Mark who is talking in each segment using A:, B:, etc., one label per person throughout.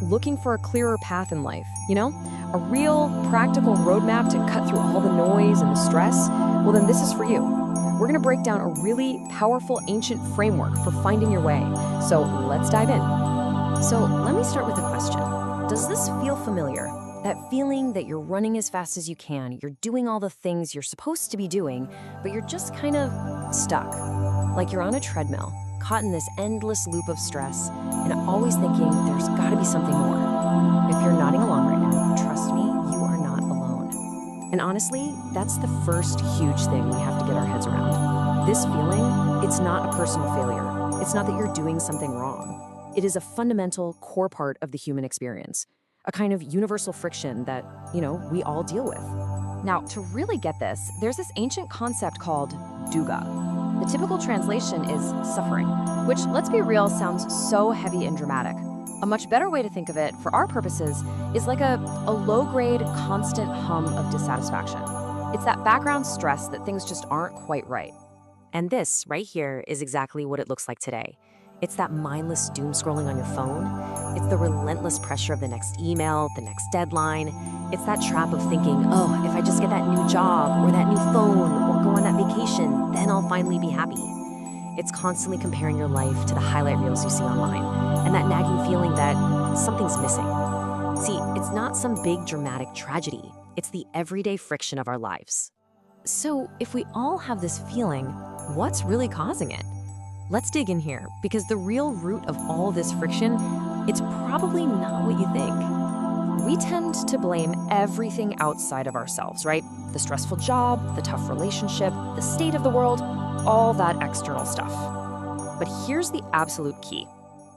A: looking for a clearer path in life, a real practical roadmap to cut through all the noise and the stress, well, then this is for you. We're going to break down a really powerful ancient framework for finding your way. So let's dive in. So let me start with a question. Does this feel familiar? That feeling that you're running as fast as you can, you're doing all the things you're supposed to be doing, but you're just kind of stuck. Like you're on a treadmill, caught in this endless loop of stress, and always thinking there's gotta be something more. If you're nodding along right now, trust me, you are not alone. And honestly, that's the first huge thing we have to get our heads around. This feeling, it's not a personal failure. It's not that you're doing something wrong. It is a fundamental core part of the human experience. A kind of universal friction that, we all deal with. Now, to really get this, there's this ancient concept called dukkha. The typical translation is suffering, which, let's be real, sounds so heavy and dramatic. A much better way to think of it, for our purposes, is like a low-grade, constant hum of dissatisfaction. It's that background stress that things just aren't quite right. And this, right here, is exactly what it looks like today. It's that mindless doom scrolling on your phone. It's the relentless pressure of the next email, the next deadline. It's that trap of thinking, oh, if I just get that new job or that new phone or go on that vacation, then I'll finally be happy. It's constantly comparing your life to the highlight reels you see online and that nagging feeling that something's missing. See, it's not some big dramatic tragedy. It's the everyday friction of our lives. So if we all have this feeling, what's really causing it? Let's dig in here, because the real root of all this friction, it's probably not what you think. We tend to blame everything outside of ourselves, right? The stressful job, the tough relationship, the state of the world, all that external stuff. But here's the absolute key.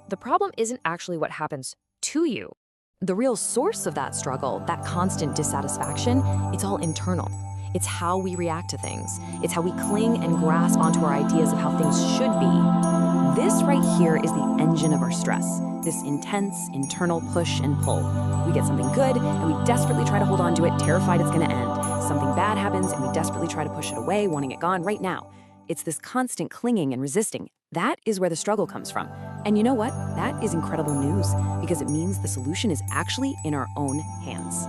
A: The problem isn't actually what happens to you. The real source of that struggle, that constant dissatisfaction, it's all internal. It's how we react to things. It's how we cling and grasp onto our ideas of how things should be. This right here is the engine of our stress, this intense internal push and pull. We get something good and we desperately try to hold on to it, terrified it's gonna end. Something bad happens and we desperately try to push it away, wanting it gone right now. It's this constant clinging and resisting. That is where the struggle comes from. And you know what? That is incredible news, because it means the solution is actually in our own hands.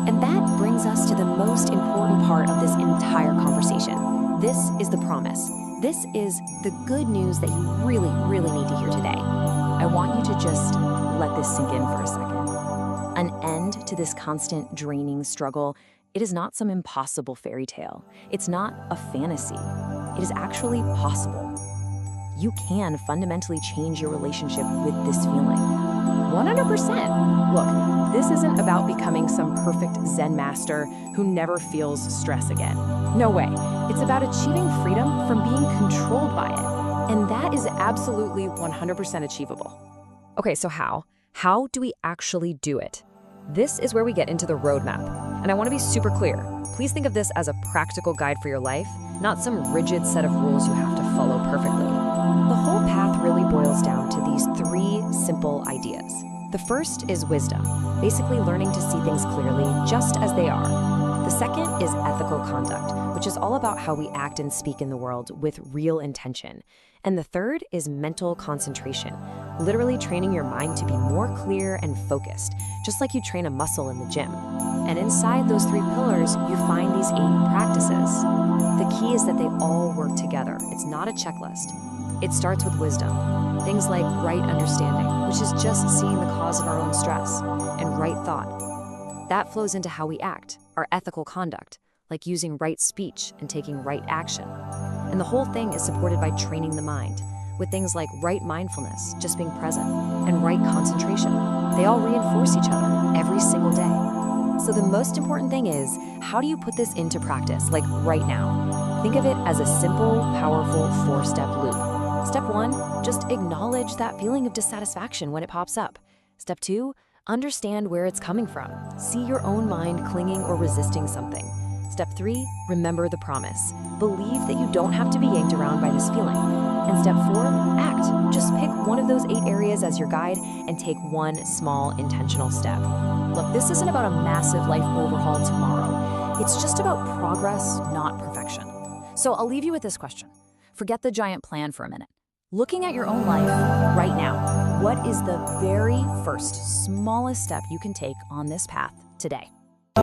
A: And that brings us to the most important part of this entire conversation. This is the promise. This is the good news that you really, really need to hear today. I want you to just let this sink in for a second. An end to this constant draining struggle, it is not some impossible fairy tale. It's not a fantasy. It is actually possible. You can fundamentally change your relationship with this feeling. 100%. Look, this isn't about becoming some perfect Zen master who never feels stress again. No way. It's about achieving freedom from being controlled by it. And that is absolutely 100% achievable. Okay, so how? How do we actually do it? This is where we get into the roadmap. And I want to be super clear. Please think of this as a practical guide for your life, not some rigid set of rules you have to follow perfectly. The whole path really boils down to these three simple ideas. The first is wisdom, basically learning to see things clearly just as they are. The second is ethical conduct, which is all about how we act and speak in the world with real intention. And the third is mental concentration, literally training your mind to be more clear and focused, just like you train a muscle in the gym. And inside those three pillars, you find these 8 practices. The key is that they all work together. It's not a checklist. It starts with wisdom. Things like right understanding, which is just seeing the cause of our own stress, and right thought. That flows into how we act, our ethical conduct, like using right speech and taking right action. And the whole thing is supported by training the mind, with things like right mindfulness, just being present, and right concentration. They all reinforce each other every single day. So the most important thing is, how do you put this into practice, like right now? Think of it as a simple, powerful 4-step loop. Step 1, just acknowledge that feeling of dissatisfaction when it pops up. Step 2, understand where it's coming from. See your own mind clinging or resisting something. Step 3, remember the promise. Believe that you don't have to be yanked around by this feeling. And step 4, act. Just pick one of those 8 areas as your guide and take one small intentional step. Look, this isn't about a massive life overhaul tomorrow. It's just about progress, not perfection. So I'll leave you with this question. Forget the giant plan for a minute. Looking at your own life right now,
B: What is the very first, smallest step you can take on this path today?